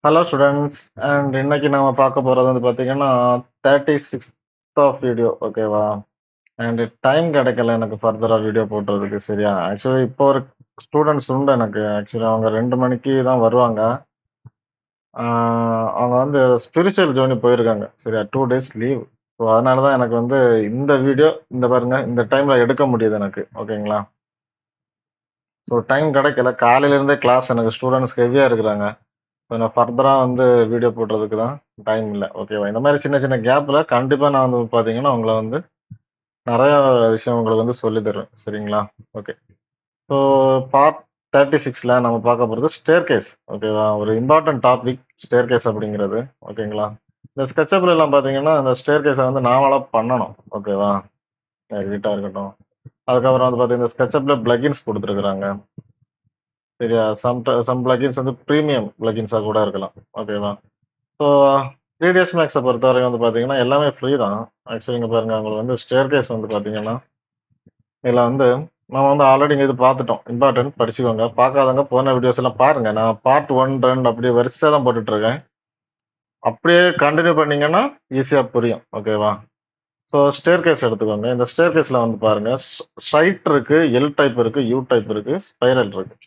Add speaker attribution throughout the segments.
Speaker 1: Hello students and இன்னைக்கு நாம பார்க்க போறது வந்து பார்த்தீங்கன்னா 36th ஆஃப் வீடியோ ஓகேவா. அண்ட் டைம் கிடைக்கல எனக்கு ஃபர்தராக வீடியோ போட்டுறதுக்கு. சரியா, ஆக்சுவலி இப்போ ஒரு ஸ்டூடெண்ட்ஸ் உண்டு எனக்கு. ஆக்சுவலி அவங்க 2 மணிக்கு தான் வருவாங்க. அவங்க வந்து ஸ்பிரிச்சுவல் ஜோனி போயிருக்காங்க. சரியா, 2 days லீவ். ஸோ அதனால தான் எனக்கு வந்து இந்த வீடியோ இந்த பாருங்க இந்த டைம்ல எடுக்க முடியுது எனக்கு. ஓகேங்களா. ஸோ டைம் கிடைக்கல. காலையிலேருந்தே கிளாஸ் எனக்கு ஸ்டூடெண்ட்ஸ் ஹெவியாக இருக்கிறாங்க. ஸோ நான் ஃபர்தராக வந்து வீடியோ போடுறதுக்கு தான் டைம் இல்லை. ஓகேவா. இந்த மாதிரி சின்ன சின்ன கேப்பில் கண்டிப்பாக நான் வந்து பார்த்தீங்கன்னா உங்களை வந்து நிறையா விஷயம் உங்களுக்கு வந்து சொல்லி தருவேன். சரிங்களா. ஓகே. ஸோ பார்ட் 36ல் நம்ம பார்க்க போகிறது ஸ்டேர் கேஸ். ஓகேவா. ஒரு இம்பார்ட்டன்ட் டாபிக் ஸ்டேர் கேஸ் அப்படிங்கிறது. ஓகேங்களா. இந்த ஸ்கெட்சப்ல எல்லாம் பார்த்தீங்கன்னா அந்த ஸ்டேர் கேஸை வந்து நாமளாக பண்ணணும். ஓகேவா. எடிட்டாக இருக்கட்டும். அதுக்கப்புறம் வந்து பார்த்தீங்கன்னா இந்த ஸ்கெட்சப்ல பிளகின்ஸ் கொடுத்துருக்குறாங்க. சரியா, சம் பிளகின்ஸ் வந்து ப்ரீமியம் பிளகின்ஸாக கூட இருக்கலாம். ஓகேவா. ஸோ 3ds மேக்ஸை பொறுத்தவரைக்கும் வந்து பார்த்தீங்கன்னா எல்லாமே ஃப்ரீ தான். ஆக்சுவலி இங்கே பாருங்க, உங்களுக்கு வந்து ஸ்டேர் கேஸ் வந்து பார்த்தீங்கன்னா இதில் வந்து நம்ம வந்து ஆல்ரெடி இங்கே இது பார்த்துட்டோம். இம்பார்ட்டன்ட் படிச்சுக்கோங்க. பார்க்காதவங்க போன வீடியோஸ் எல்லாம் பாருங்க. நான் பார்ட் 1, 2 அப்படியே வரிசையாக தான் போட்டுட்டு இருக்கேன். அப்படியே கண்டினியூ பண்ணீங்கன்னா ஈஸியாக புரியும். ஓகேவா. ஸோ ஸ்டேர் கேஸ் எடுத்துக்கோங்க. இந்த ஸ்டேர் கேஸில் வந்து பாருங்க, ஸ்ட்ரைட் இருக்கு, எல் டைப் இருக்கு, யூ டைப் இருக்கு, ஸ்பைரல் இருக்கு.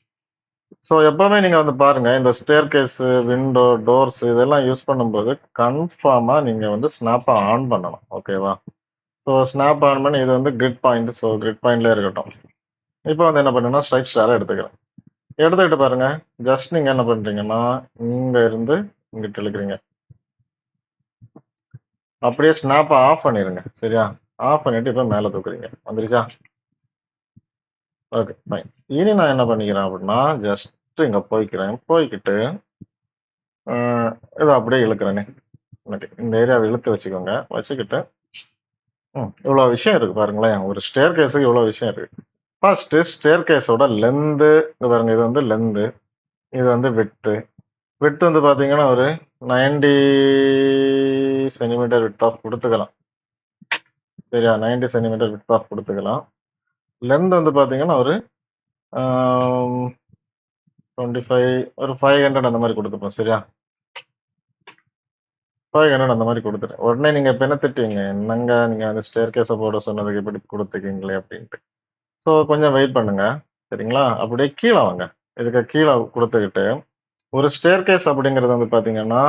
Speaker 1: ஸோ எப்பவுமே நீங்க வந்து பாருங்க, இந்த ஸ்டேர் கேஸ், விண்டோ, டோர்ஸ் இதெல்லாம் யூஸ் பண்ணும்போது கன்ஃபார்மா நீங்க வந்து ஸ்னாப்பை ஆன் பண்ணணும். ஓகேவா. ஸோ ஸ்னாப் ஆன் பண்ணி இது வந்து கிரிட் பாயிண்ட். ஸோ கிரிட் பாயிண்ட்லேயே இருக்கட்டும். இப்போ வந்து என்ன பண்ணுன்னா ஸ்ட்ரைட் ஸ்டாரை எடுத்துக்கிறேன். எடுத்துக்கிட்டு பாருங்க, ஜஸ்ட் நீங்க என்ன பண்றீங்கன்னா இங்க இருந்து இங்கிட்டு இழுக்கிறீங்க. அப்படியே ஸ்னாப்பை ஆஃப் பண்ணிடுங்க. சரியா, ஆஃப் பண்ணிட்டு இப்போ மேலே தூக்குறீங்க. வந்துருச்சா. Okay fine. இனி நான் என்ன பண்ணிக்கிறேன் அப்படின்னா ஜஸ்ட் இங்க போய்க்கிட்டு இதை அப்படியே இழுக்கிறேனே. ஓகே, இந்த ஏரியாவை இழுத்து வச்சுக்கோங்க. வச்சுக்கிட்டு இவ்வளோ விஷயம் இருக்கு பாருங்களேன். ஒரு ஸ்டேர் கேஸுக்கு இவ்வளோ விஷயம் இருக்கு. ஃபர்ஸ்ட் ஸ்டேர் கேஸோட லென்த்து பாருங்க. இது வந்து லென்த்து, இது வந்து விட்த்து. விட்த் வந்து பார்த்தீங்கன்னா ஒரு 90 சென்டிமீட்டர் விட்த் ஆஃப் கொடுத்துக்கலாம். சரியா, 90 சென்டிமீட்டர் விட்த் ஆஃப் கொடுத்துக்கலாம். லென்த் வந்து பார்த்தீங்கன்னா ஒரு 25, ஒரு 500 அந்த மாதிரி கொடுத்துப்போம். சரியா, 500 அந்த மாதிரி கொடுத்துட்டேன். உடனே நீங்க இப்போ என்ன திட்டுவீங்க, என்னங்க நீங்க வந்து ஸ்டேர் கேஸை போட சொன்னதுக்கு இப்படி கொடுத்துக்கீங்களே அப்படின்ட்டு. ஸோ கொஞ்சம் வெயிட் பண்ணுங்க. சரிங்களா. அப்படியே கீழே வாங்க. இதுக்கு கீழே கொடுத்துக்கிட்டு ஒரு ஸ்டேர் கேஸ் அப்படிங்கிறது வந்து பார்த்தீங்கன்னா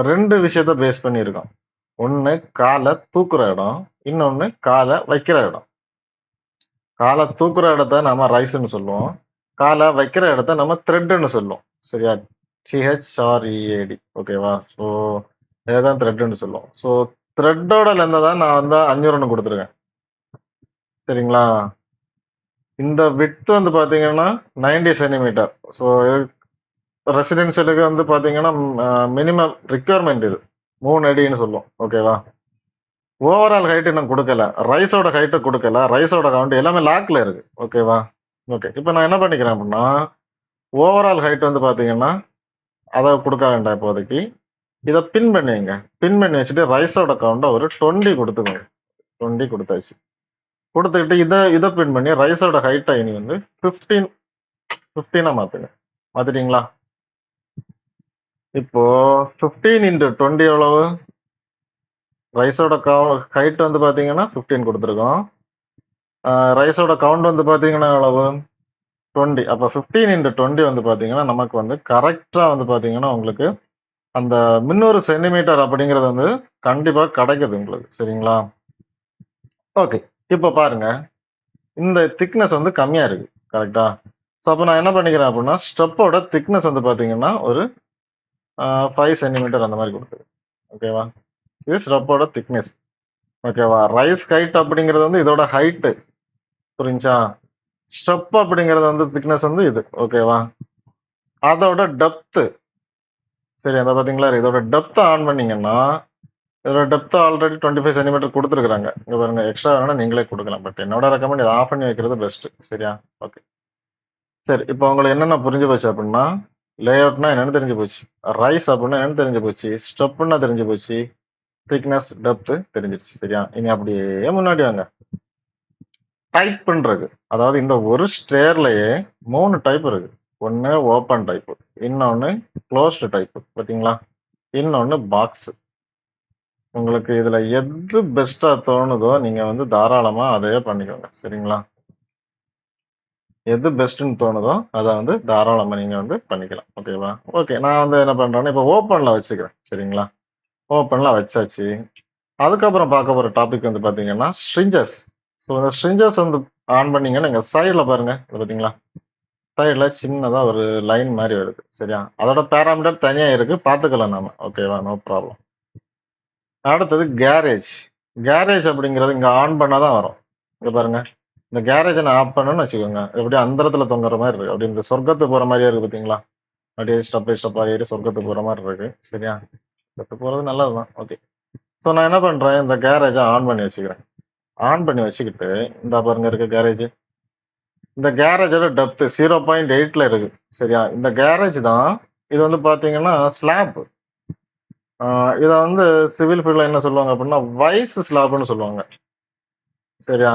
Speaker 1: 2 விஷயத்த பேஸ் பண்ணி இருக்கும். ஒன்று காலை தூக்குற இடம், இன்னொன்று காலை வைக்கிற இடம். காலை தூக்குற இடத்த நம்ம ரைஸ்ன்னு சொல்லுவோம், காலை வைக்கிற இடத்த நம்ம த்ரெட்னு சொல்லுவோம். சரியா, CHREAD. ஓகேவா. ஸோ இதுதான் த்ரெட்னு சொல்லுவோம். ஸோ த்ரெட்டோட லென்த்தை தான் நான் வந்து 500 கொடுத்துருக்கேன். சரிங்களா. இந்த விட்த் வந்து பார்த்தீங்கன்னா 90 சென்டிமீட்டர். ஸோ ரெசிடென்ஷியலுக்கு வந்து பார்த்தீங்கன்னா மினிமம் ரிக்குவயர்மெண்ட் இது 3 அடின்னு சொல்லுவோம். ஓகேவா. ஓவரால் ஹைட் இன்னும் கொடுக்கல, ரைஸோட ஹைட்டு கொடுக்கல, ரைஸோட கவுண்ட் எல்லாமே லாக்ல இருக்கு. ஓகேவா. ஓகே, இப்போ நான் என்ன பண்ணிக்கிறேன் அப்படின்னா ஓவரால் ஹைட் வந்து பார்த்தீங்கன்னா அதை கொடுக்க வேண்டாம் இப்போதைக்கு. இதை பின் பண்ணுவீங்க. பின் பண்ணி வச்சுட்டு ரைஸோட கவுண்டை ஒரு 20 கொடுத்துக்கோங்க. 20 கொடுத்தாச்சு. கொடுத்துக்கிட்டு இதை பின் பண்ணி ரைஸோட ஹைட்டை இனி வந்து 15 மாத்துங்க. மாத்திட்டீங்களா. இப்போ 15 × 20 எவ்வளவு? ரைஸோட ஹைட் வந்து பார்த்தீங்கன்னா 15 கொடுத்துருக்கோம். ரைஸோட கவுண்ட் வந்து பார்த்தீங்கன்னா எவ்வளவு? 20. அப்போ 15 × 20 வந்து பார்த்தீங்கன்னா நமக்கு வந்து கரெக்டாக வந்து பார்த்தீங்கன்னா உங்களுக்கு அந்த 300 சென்டிமீட்டர் அப்படிங்கிறது வந்து கண்டிப்பாக கிடைக்குது உங்களுக்கு. சரிங்களா. ஓகே, இப்போ பாருங்க, இந்த திக்னஸ் வந்து கம்மியாக இருக்கு. கரெக்டா. ஸோ அப்போ நான் என்ன பண்ணிக்கிறேன் அப்படின்னா ஸ்டெப்போட திக்னஸ் வந்து பார்த்தீங்கன்னா ஒரு 5 சென்டிமீட்டர் அந்த மாதிரி கொடுத்துரு. ஓகேவா. இது ஸ்டெப்போட திக்னஸ். ஓகேவா. ரைஸ் ஹைட் அப்படிங்கிறது வந்து இதோட ஹைட்டு. புரிஞ்சா. ஸ்டெப் அப்படிங்கிறது வந்து திக்னஸ் வந்து இது. ஓகேவா. அதோட டெப்த்து. சரி, அதை பார்த்தீங்களா. இதோட டெப்த்தை ஆன் பண்ணீங்கன்னா இதோட டெப்த் ஆல்ரெடி 25 சென்டிமீட்டர் கொடுத்துருக்காங்க. இங்கே பாருங்க, எக்ஸ்ட்ரா வேணா நீங்களே கொடுக்கலாம். பட் என்னோட ரெக்கமெண்ட் இதை ஆஃப் பண்ணி வைக்கிறது பெஸ்ட். சரியா. ஓகே சரி, இப்போ உங்களுக்கு என்னென்ன புரிஞ்சு போச்சு அப்படின்னா லே அவுட்னா என்னன்னு தெரிஞ்சு போச்சு, ரைஸ் அப்படின்னா என்னன்னு தெரிஞ்சு போச்சு, ஸ்டெப்னா தெரிஞ்சு போச்சு, திக்னஸ் டெப்த் தெரிஞ்சிருச்சு. சரியா. இனி அப்படியே முன்னாடி வாங்க. டைப் பண்றது, அதாவது இந்த ஒரு ஸ்டேர்லயே 3 டைப் இருக்கு. ஒன்று ஓப்பன் டைப், இன்னொன்று க்ளோஸ்டு டைப் பார்த்தீங்களா? இன்னொன்னு பாக்ஸ். உங்களுக்கு இதுல எது பெஸ்ட்டா தோணுதோ நீங்க வந்து தாராளமா அதையே பண்ணிக்கோங்க. சரிங்களா? எது பெஸ்ட்டுன்னு தோணுதோ அத வந்து தாராளமா நீங்க வந்து பண்ணிக்கலாம். ஓகேவா? ஓகே. நான் வந்து என்ன பண்றேன்னா, இப்ப ஓப்பன்ல வச்சுக்கிறேன். சரிங்களா? ஓப்பன்ல வச்சாச்சு. அதுக்கப்புறம் பார்க்க போற டாபிக் வந்து பார்த்தீங்கன்னா, ஸ்ட்ரிஞ்சர்ஸ். ஸோ இந்த ஸ்ட்ரிஞ்சர்ஸ் வந்து ஆன் பண்ணீங்கன்னா, இங்க சைடுல பாருங்க. இது பார்த்தீங்களா? சைடுல சின்னதா ஒரு லைன் மாரி வருது. சரியா? அதோட பேராமீட்டர் தனியா இருக்கு. பார்த்துக்கலாம் நாம. ஓகேவா? No problem. அடுத்தது கேரேஜ். கேரேஜ் அப்படிங்கிறது இங்க ஆன் பண்ணா தான் வரும். இங்க பாருங்க. இந்த கேரேஜ நான் ஆஃப் பண்ணேன்னு வச்சுக்கோங்க. இது அப்படியே அந்தரத்துல தொங்குற மாரி இருக்கு. அப்படியே இந்த சொர்க்கத்துக்கு போற மாரியே இருக்கு பார்த்தீங்களா? அப்படியே ஸ்டெப் பை ஸ்டெப்பா ஏறி சொர்க்கத்துக்கு போற மாரி இருக்கு. சரியா? சொர்க்கத்துக்கு போறது நல்லது தான். ஓகே. ஸோ நான் என்ன பண்றேன், இந்த கேரேஜ ஆன் பண்ணி வச்சுக்கிறேன். ஆன் பண்ணி வச்சுக்கிட்டு, இந்தா பாருங்க இருக்கு கேரேஜ். இந்த கேரேஜோட டெப்த் 0.8ல இருக்கு. சரியா? இந்த கேரேஜ் தான் இது வந்து பார்த்தீங்கன்னா, ஸ்லாப். ஆ இத வந்து சிவில் ஃபீல்ட்ல என்ன சொல்லுவாங்க அப்படின்னா, வைஸ் ஸ்லாப்ன்னு சொல்லுவாங்க. சரியா?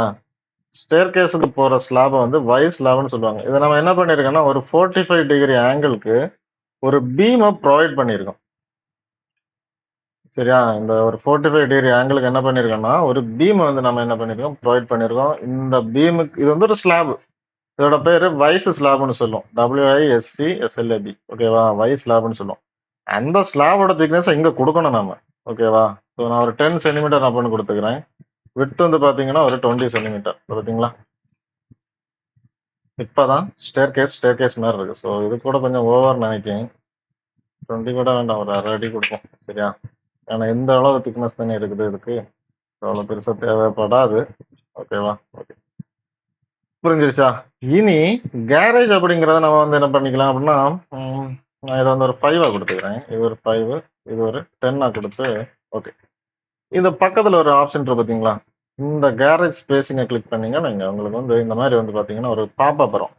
Speaker 1: ஸ்டேர்கேஸ்க்கு போற ஸ்லாப வந்து வைஸ் ஸ்லாப்ன்னு சொல்லுவாங்க. இத நம்ம என்ன பண்ணியிருக்கோம்னா, ஒரு 45 டிகிரி ஆங்கிள்க்கு ஒரு பீம புரொவைட் பண்ணியிருக்கோம். சரியா? இந்த ஒரு 45 டிகிரி ஆங்கிள்க்கு என்ன பண்ணியிருக்கோம்னா, ஒரு பீம வந்து நம்ம என்ன பண்ணியிருக்கோம், புரொவைட் பண்ணியிருக்கோம். இந்த பீமுக்கு இது வந்து ஒரு ஸ்லாப். இதோட பேரு வைஸ் ஸ்லாப்ன்னு சொல்லும். WISCSLAB. ஓகேவா? வைஸ் ஸ்லாப்ன்னு சொல்லும். அந்த ஸ்லாபோட திக்னஸ இங்க குடுக்கணும் நாம. ஓகேவா? ஸோ நான் ஒரு 10 சென்டிமீட்டர் நான் பண்ணி குடுத்துக்கிறேன். விட்த் வந்து பார்த்தீங்கன்னா, ஒரு 20 சென்டிமீட்டர். பார்த்தீங்களா? இப்பதான் ஸ்டேர்கேஸ் மாரி இருக்கு. ஸோ இது கூட கொஞ்சம் ஓவர் நெனைக்கிறேன். 20 கூட வேண்டாம். ஒரு 1/2 அடி குடுப்போம். சரியா? ஏன்னா இந்த அளவு திக்னஸ் தானே இருக்குது இதுக்கு. அவ்வளோ பெருசா தேவைப்படாது. ஓகேவா? ஓகே. புரிஞ்சிருச்சா? இனி கேரேஜ் அப்படிங்கிறத நம்ம வந்து என்ன பண்ணிக்கலாம் அப்படின்னா, ம் நான் இத வந்து ஒரு 5ஆ குடுத்துக்கிறேன். இது ஒரு 5, இது ஒரு 10ஆ குடுத்து ஓகே. இது பக்கத்துல ஒரு ஆப்ஷன் இருக்கு பார்த்தீங்களா? இந்த கேரேஜ் ஸ்பேஸிங்க கிளிக் பண்ணீங்கன்னா வைங்க, உங்களுக்கு வந்து இந்த மாரி வந்து பார்த்தீங்கன்னா, ஒரு பாப்பப் வரும்.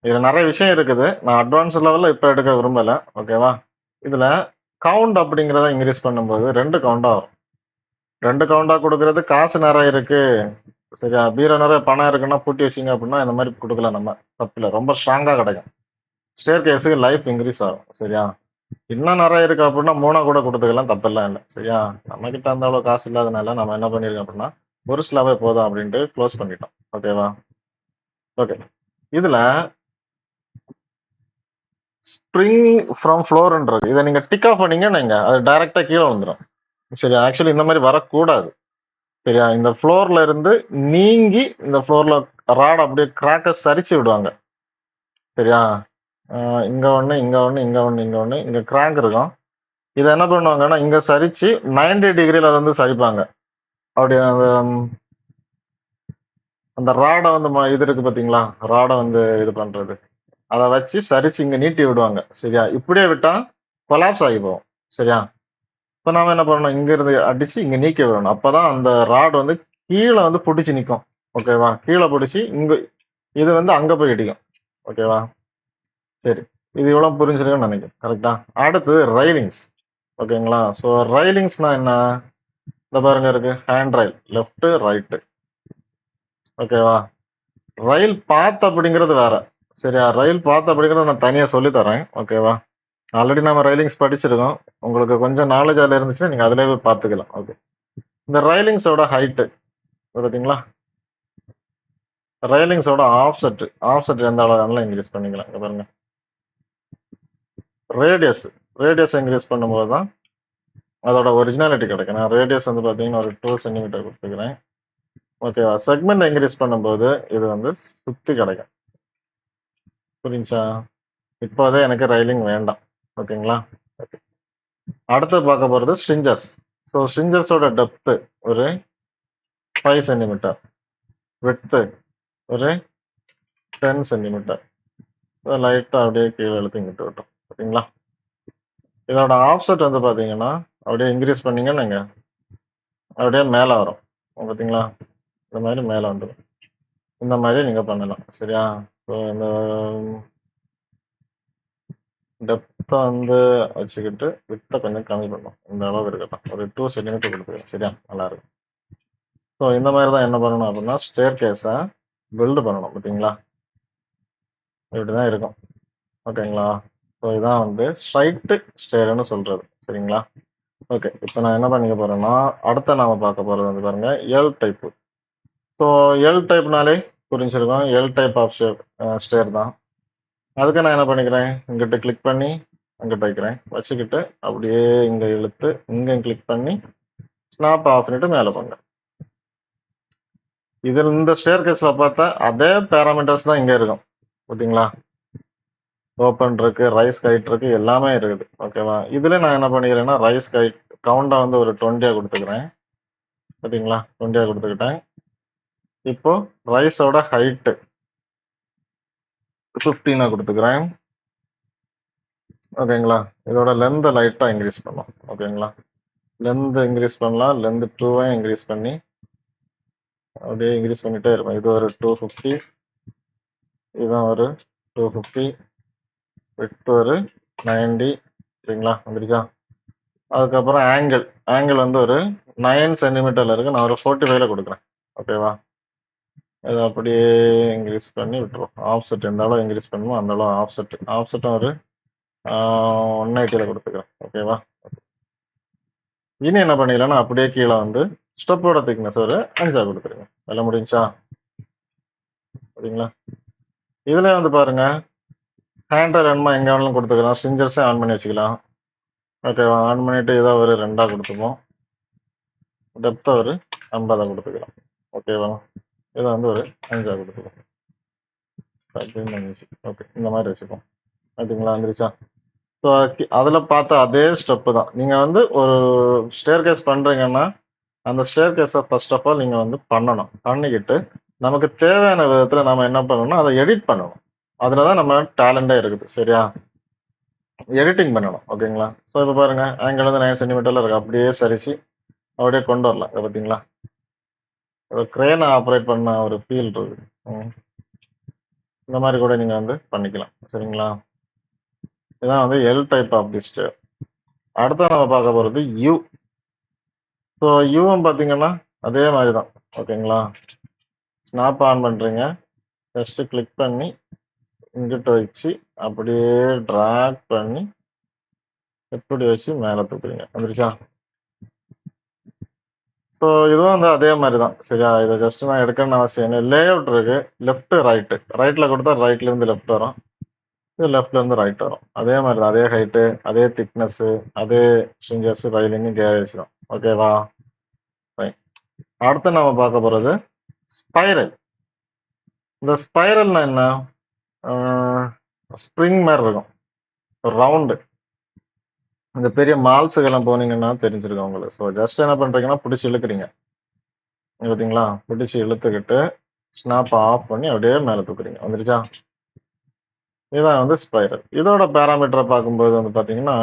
Speaker 1: இதுல நெறைய விஷயம் இருக்குது. நான் அட்வான்ஸ் லெவல்ல இப்ப எடுக்க விரும்பல. ஓகேவா? இதுல கவுண்ட் அப்படிங்கிறத இன்கிரீஸ் பண்ணும்போது 2 கவுண்டா வரும். 2 கவுண்டா குடுக்குறது காசு நெறைய இருக்கு. சரியா? பீரோ நெறைய பணம் இருக்குன்னா பூட்டி வச்சீங்க அப்படின்னா, இந்த மாரி குடுக்கலாம் நம்ம. தப்பில்ல. ரொம்ப ஸ்ட்ராங்கா கிடைக்கும். ஸ்டேர் கேஸ்க்கு லைஃப் இன்கிரீஸ் ஆகும். சரியா? இன்னும் நெறைய இருக்கு அப்படின்னா 3ஆ கூட குடுத்துக்கலாம். தப்பெல்லாம் இல்ல. சரியா? நம்மகிட்ட அந்த அளவு காசு இல்லாதனால நம்ம என்ன பண்ணியிருக்கோம் அப்படின்னா, ஒரு ஸ்லாபே போதும் அப்படின்ட்டு க்ளோஸ் பண்ணிட்டோம். ஓகேவா? ஓகே. இதுல ஸ்ப்ரிங் ஃப்ரம் ஃப்ளோர்ன்றது. இத நீங்க டிக் ஆஃப் பண்ணீங்கன்னு வைங்க, அது டைரக்ட்டா கீழ விழுந்துரும். சரியா? ஆக்சுவலி இந்த மாரி வரக்கூடாது. சரியா? இந்த ஃப்ளோர்ல இருந்து நீங்கி இந்த ஃப்ளோர்ல ராட் அப்படியே கிராக்க சரிச்சு விடுவாங்க. சரியா? அ இங்க ஒண்ணு, இங்க ஒண்ணு, இங்க ஒண்ணு, இங்க ஒண்ணு, இங்க கிராங்க் இருக்கும். இத என்ன பண்ணுவாங்கன்னா, இங்க சரிச்சு 90 டிகிரில அத வந்து சரிப்பாங்க. அப்படி அந்த அந்த ராட வந்து இது இருக்கு பார்த்தீங்களா? ராட வந்து இது பண்றது. அத வச்சு சரிச்சு இங்க நீட்டி விடுவாங்க. சரியா? இப்படியே விட்டா கொலாப்ஸ் ஆகி போகும். சரியா? இப்ப நாம என்ன பண்ணணும், இங்க இருந்து அடிச்சு இங்க நீக்கி விடணும். அப்பதான் அந்த ராட் வந்து கீழ வந்து புடிச்சு நிக்கும். ஓகேவா? கீழ புடிச்சு இது வந்து அங்க போய் இடிக்கும். ஓகேவா? சரி. இது இவ்வளவு புரிஞ்சிருக்கும்னு நெனைக்கிறேன். கரெக்ட்டா? அடுத்து ரெய்லிங்ஸ். ஓகேங்களா? ஸோ ரெய்லிங்ஸ்னா என்ன? இந்த பாருங்க இருக்கு. Hand rail. Left, right. ஓகேவா? ரயில் பாத் அப்படிங்கிறது வேற. சரியா? ரயில் பாத் அப்படிங்கிறத நான் தனியா சொல்லி தரேன். ஓகேவா? ஆல்ரெடி நம்ம ரெய்லிங்ஸ் படிச்சிருக்கோம். உங்களுக்கு கொஞ்சம் நாலேட்ஜ் அதுல இருந்துச்சுன்னா, நீங்க அதிலேயே போய் பார்த்துக்கலாம். ஓகே. இந்த ரெய்லிங்ஸோட ஹைட் பார்த்தீங்களா? ரெய்லிங்ஸோட ஆஃப்செட் எந்த அளவு வேணாலும் இன்கிரீஸ் பண்ணிக்கலாம். இங்க பாருங்க. ரேடியஸ் ரேடியஸ் இன்கிரீஸ் பண்ணும்போது தான் அதோட ஒரிஜினாலிட்டி கிடைக்கும். நான் ரேடியஸ் வந்து பார்த்தீங்கன்னா, ஒரு 2 சென்டிமீட்டர் குடுத்துக்கிறேன். ஓகேவா? செக்மெண்ட் இன்கிரீஸ் பண்ணும்போது இது வந்து சுத்தி கிடைக்கும். புரிஞ்சுச்சா? இப்போதே எனக்கு ரெய்லிங் வேண்டாம். ஓகேங்களா? ஓகே. அடுத்து பார்க்க போறது ஸ்ட்ரிஞ்சர்ஸ். ஸோ ஸ்ட்ரிஞ்சர்ஸோட டெப்த் ஒரு 5 சென்டிமீட்டர். விட்த் ஒரு 10 சென்டிமீட்டர். இத லைட்டா அப்படியே கீழ இழுத்து இங்கிட்டு விட்டோம். பார்த்தீங்களா? இதோட ஆஃப்செட் வந்து பார்த்தீங்கன்னா, அப்படியே இன்கிரீஸ் பண்ணீங்கன்னு வைங்க, அப்படியே மேல வரும். பார்த்தீங்களா? இந்த மாரி மேல வந்துரும். இந்த மாரி நீங்க பண்ணலாம். சரியா? ஸோ இந்த டெப்த்த வந்து வச்சுக்கிட்டு, விட்த்த கொஞ்சம் கம்மி பண்ணணும். இந்த அளவு இருக்கட்டும். ஒரு 2 சென்டிமீட்டர் குடுத்துக்கிறேன். சரியா? நல்லாருக்கும். ஸோ இந்த மாரி தான் என்ன பண்ணணும் அப்படின்னா, ஸ்டேர்கேஸ பில்ட் பண்ணணும். பார்த்தீங்களா? இப்படிதான் இருக்கும். ஓகேங்களா? ஸோ இதான் வந்து ஸ்ட்ரைட் ஸ்டேர்னு சொல்றது. சரிங்களா? ஓகே. இப்போ நான் என்ன பண்ணிக்க போறேன்னா, அடுத்து நாம பார்க்க போறது வந்து பாருங்க, எல் டைப். ஸோ எல் டைப்னாலே புரிஞ்சிருக்கும். எல் டைப் ஆஃப் ஸ்டேர் தான். அதுக்கு நான் என்ன பண்ணிக்கிறேன், இங்கிட்ட கிளிக் பண்ணி அங்கிட்ட வைக்கிறேன். வச்சுக்கிட்டு அப்படியே இங்க இழுத்து இங்க கிளிக் பண்ணி ஸ்னாப் ஆஃப் பண்ணிட்டு மேலே போங்க. இதில் இந்த ஸ்டேர் கேஸ்ல பார்த்தா அதே பேராமீட்டர்ஸ் தான் இங்க இருக்கும். பார்த்தீங்களா? ஓப்பன் இருக்கு, ரைஸ் ஹைட் இருக்கு, எல்லாமே இருக்குது. ஓகேவா? இதுல நான் என்ன பண்ணிக்கிறேன்னா, ரைஸ் ஹைட் கவுண்டா வந்து ஒரு 20 கொடுத்துக்கிறேன். பார்த்தீங்களா? 20 கொடுத்துக்கிட்டேன். இப்போ ரைஸோட ஹைட் 15 கொடுத்துக்கிறேன். ஓகேங்களா? இதோட லென்த் லைட்டா இன்க்ரீஸ் பண்ணலாம். ஓகேங்களா? லென்த் இன்க்ரீஸ் பண்ணலாம். லென்த் 2 இன்க்ரீஸ் பண்ணி அப்படியே இன்க்ரீஸ் பண்ணிட்டே இருப்பேன். இது ஒரு 250, இதுதான் ஒரு 250, விட்த் ஒரு 90. சரிங்களா? வந்துருச்சா? அதுக்கப்புறம் ஆங்கிள் வந்து ஒரு 9 சென்டிமீட்டர்ல இருக்கு. நான் ஒரு 45ல கொடுக்குறேன். ஓகேவா? இதை அப்படியே இன்க்ரீஸ் பண்ணி விட்டுருவோம். ஆஃப்செட் எந்த அளவு இன்க்ரீஸ் பண்ணுமோ அந்த அளவு ஆஃப்செட்டும் ஒரு 180ல கொடுத்துக்கிறேன். ஓகேவா? இனி என்ன பண்ணிக்கலாம்னா அப்படியே கீழே வந்து ஸ்டெப்போட திக்னஸ் ஒரு 5 கொடுத்துருங்க. எல்லாம் முடிஞ்சா? சரிங்களா? இதுல வந்து பாருங்க, ஹேண்டர் வேணுமா எங்க வேணாலும் கொடுத்துக்கலாம். ஸ்ட்ரிஞ்சர்ஸே ஆன் பண்ணி வச்சுக்கலாம். ஓகேவா? ஆன் பண்ணிட்டு இதை ஒரு 2 கொடுத்துப்போம். டெப்த்தை ஒரு 50 கொடுத்துக்கலாம். ஓகேவா? இதை வந்து ஒரு 5 கொடுத்துக்கலாம். ஓகே, இந்த மாதிரி வச்சுப்போம். ஓகேங்களா? வந்துருச்சா? ஸோ அதில் பார்த்த அதே ஸ்டெப்பு தான். நீங்கள் வந்து ஒரு ஸ்டேர் கேஸ் பண்ணுறீங்கன்னா அந்த ஸ்டேர் கேஸை ஃபர்ஸ்ட் ஆஃப் ஆல் நீங்கள் வந்து பண்ணிக்கிட்டு நமக்கு தேவையான விதத்தில் நம்ம என்ன பண்ணணும்னா அதை எடிட் பண்ணணும். அதில் தான் நம்ம டேலண்டே இருக்குது. சரியா? எடிட்டிங் பண்ணணும். ஓகேங்களா? ஸோ இப்போ பாருங்க, ஆங்கிள் வந்து 9 சென்டிமீட்டரில் இருக்கு. அப்படியே சரிச்சு அப்படியே கொண்டு வரலாம். இதை பார்த்தீங்களா? ஒரு கிரேனை ஆப்ரேட் பண்ண ஒரு ஃபீல் இருக்குது. இந்த மாதிரி கூட நீங்கள் வந்து பண்ணிக்கலாம். சரிங்களா? இதான் வந்து L type of the stair. அடுத்த நம்ம பார்க்க போகிறது யூ. ஸோ யூவும் பார்த்தீங்கன்னா அதே மாதிரி தான். ஓகேங்களா? ஸ்னாப் ஆன் பண்ணுறீங்க. ஜஸ்ட்டு கிளிக் பண்ணி இங்கிட்ட வச்சு அப்படியே ட்ராக் பண்ணி எப்படி வச்சு மேலே தூக்குறீங்க. வந்துருச்சா? ஸோ இதுவும் வந்து அதே மாதிரி தான். சரியா? இதை ஜஸ்ட் நான் எடுக்கணும்னு அவசியம் இல்லை. லே அவுட் இருக்கு, லெஃப்ட் ரைட்டு. ரைட்டில் கொடுத்தா ரைட்லேருந்து லெஃப்ட் வரும், இது லெஃப்ட்லேருந்து ரைட் வரும். அதே மாதிரி தான். அதே ஹைட்டு, அதே திக்னஸ்ஸு, அதே ஸ்ட்ரிஞ்சர்ஸ், ரைலிங்கு, கேரேஜ் தான். ஓகேவா? ஃபைன். அடுத்து நம்ம பார்க்க போகிறது ஸ்பைரல். இந்த ஸ்பைரல்னா என்ன? ஸ்ப்ரிங் மாதிரி இருக்கும், ஒரு ரவுண்டு. இந்த பெரிய மால்ஸுக்கெல்லாம் போனீங்கன்னா தெரிஞ்சிருக்கும் உங்களுக்கு. ஸோ ஜஸ்ட் என்ன பண்ணுறீங்கன்னா பிடிச்சி இழுக்கிறீங்க. பார்த்தீங்களா? பிடிச்சி இழுத்துக்கிட்டு ஸ்னாப் ஆஃப் பண்ணி அப்படியே மேலே தூக்குறீங்க. வந்துருச்சா? இதுதான் வந்து ஸ்பைரல். இதோட பேராமீட்டரை பார்க்கும்போது வந்து பார்த்தீங்கன்னா,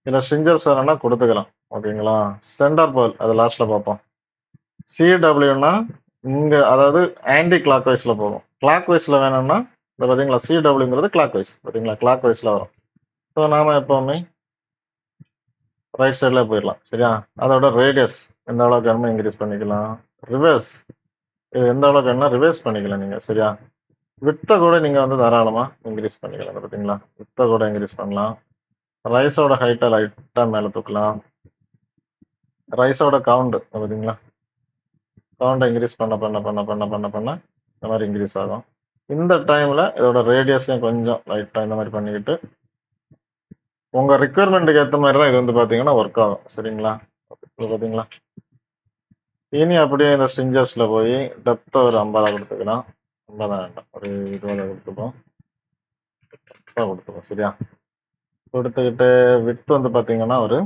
Speaker 1: இதில் ஸ்ட்ரிஞ்சர்ஸ் வேணும்னா கொடுத்துக்கலாம். ஓகேங்களா? சென்டர் போல் அது லாஸ்ட்டில் பார்ப்போம். சிடபிள்யூனா இங்கே, அதாவது ஆன்டி கிளாக் வைஸில் போகும். கிளாக் வைஸில் வேணும்னா இந்த பார்த்தீங்களா, சிடபிள்யூங்கிறது கிளாக் வைஸ். பார்த்தீங்களா? கிளாக் வைஸில் வரும். ஸோ நாம் எப்போவுமே ரைட் சைடில் போயிடலாம். சரியா? அதோட ரேடியஸ் எந்த அளவுக்கு வேணுமோ இன்க்ரீஸ் பண்ணிக்கலாம். ரிவர்ஸ் இது எந்த அளவுக்கு வேணும்னா ரிவர்ஸ் பண்ணிக்கலாம் நீங்கள். சரியா? வித்தை கூட நீங்கள் வந்து தாராளமாக இன்க்ரீஸ் பண்ணிக்கலாம். பார்த்தீங்களா? வித்தை கூட இன்க்ரீஸ் பண்ணலாம். ரைஸோட ஹைட்டை லைட்டாக மேலே தூக்கலாம். ரைஸோட கவுண்ட் பார்த்தீங்களா? கவுண்டை இன்க்ரீஸ் பண்ண பண்ண பண்ண பண்ண பண்ண பண்ண இந்த மாதிரி இன்க்ரீஸ் ஆகும். இந்த டைமில் இதோட ரேடியஸையும் கொஞ்சம் லைட்டாக இந்த மாதிரி பண்ணிக்கிட்டு உங்கள் ரிக்குவயர்மெண்ட்டுக்கு ஏற்ற மாதிரி தான் இது வந்து பார்த்தீங்கன்னா ஒர்க் ஆகும். சரிங்களா? இது பார்த்தீங்களா? இனி அப்படியே இந்த ஸ்ட்ரிஞ்சர்ஸில் போய் டெப்த்தை ஒரு 50 கொடுத்துக்கலாம். 50 வேண்டாம், ஒரு 20 கொடுத்துப்போம். கொடுத்துப்போம். சரியா? கொடுத்துக்கிட்டு விட்த் வந்து பார்த்தீங்கன்னா ஒரு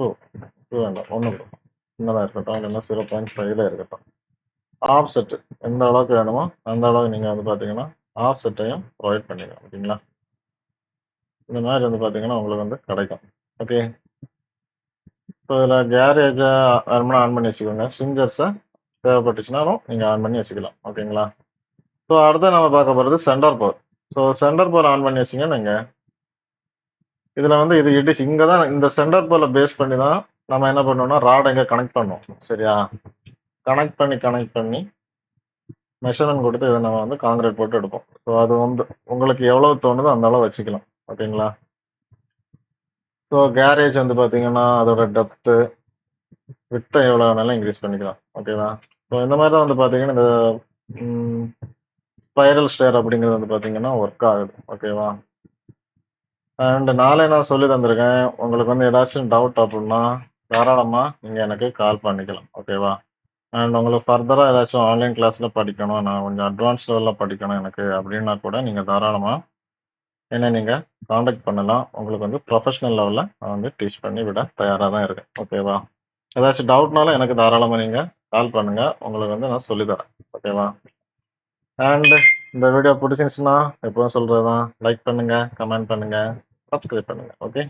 Speaker 1: 2 வேண்டாம், 1 கொடுப்போம். சின்னதாக இருக்கட்டும், இல்லைன்னா 0.5ல இருக்கட்டும். ஆஃப் செட்டு எந்த அளவுக்கு வேணுமோ அந்த அளவுக்கு நீங்கள் வந்து பார்த்தீங்கன்னா ஆஃப் செட்டையும் ப்ரொவைட் பண்ணிக்கலாம். ஓகேங்களா? இந்த மாதிரி வந்து பார்த்தீங்கன்னா உங்களுக்கு வந்து கிடைக்கும். ஓகே. ஸோ இதில் கேரேஜை வேணும்னா ஆன் பண்ணி வச்சுக்கோங்க. ஸ்ட்ரிஞ்சர்ஸை தேவைப்பட்டுச்சுனாலும் நீங்கள் ஆன் பண்ணி வச்சுக்கலாம். ஓகேங்களா? ஸோ அடுத்து நம்ம பார்க்க போகிறது centre pole. So centre pole on பண்ணி வச்சிங்க நீங்கள். இதில் வந்து இது இடிச்சு இங்கே தான் இந்த சென்டர் போலை பேஸ் பண்ணி தான் நம்ம என்ன பண்ணோம்னா ராட் இங்கே கனெக்ட் பண்ணுவோம். சரியா? கனெக்ட் பண்ணி மெஷர்மென்ட் குடுத்து இத நம்ம வந்து கான்கிரீட் போட்டு எடுப்போம். ஸோ அது வந்து உங்களுக்கு எவ்வளவு தோணுதோ அந்த அளவு வச்சுக்கலாம். ஓகேங்களா? ஸோ கேரேஜ் வந்து பார்த்தீங்கன்னா, அதோட டெப்த்து, விட்த்த எவ்வளோ வேணாலும் இன்கிரீஸ் பண்ணிக்கலாம். ஓகேவா? ஸோ இந்த மாரி தான் வந்து பார்த்தீங்கன்னா, இந்த ம் ஸ்பைரல் ஸ்டேர் அப்படிங்கிறது வந்து பார்த்தீங்கன்னா, ஒர்க் ஆகுது. ஓகேவா? அண்ட் நானே நான் சொல்லி தந்திருக்கேன். உங்களுக்கு வந்து ஏதாச்சும் டவுட் அப்புட்ன்னா, தாராளமா நீங்க எனக்கு கால் பண்ணிக்கலாம். ஓகேவா? அண்ட் உங்களுக்கு ஃபர்தரா ஏதாச்சும் ஆன்லைன் கிளாஸ்ல படிக்கணும், நான் கொஞ்சம் அட்வான்ஸ் லெவல்ல படிக்கணும் எனக்கு அப்படின்னா கூட, நீங்க தாராளமா என்ன நீங்க கான்டாக்ட் பண்ணலாம். உங்களுக்கு வந்து ப்ரொஃபஷனல் லெவல்ல நான் வந்து டீச் பண்ணி விட தயாரா தான் இருக்கேன். ஓகேவா? ஏதாச்சும் டவுட்னாலும் எனக்கு தாராளமா நீங்க கால் பண்ணுங்க. உங்களுக்கு வந்து நான் சொல்லி தரேன். ஓகேவா? அண்ட் இந்த வீடியோ புடிச்சிருந்துச்சுன்னா, எப்பவும் சொல்றது தான் லைக் பண்ணுங்க, கமெண்ட் பண்ணுங்க, சப்ஸ்கிரைப் பண்ணுங்க. ஓகே?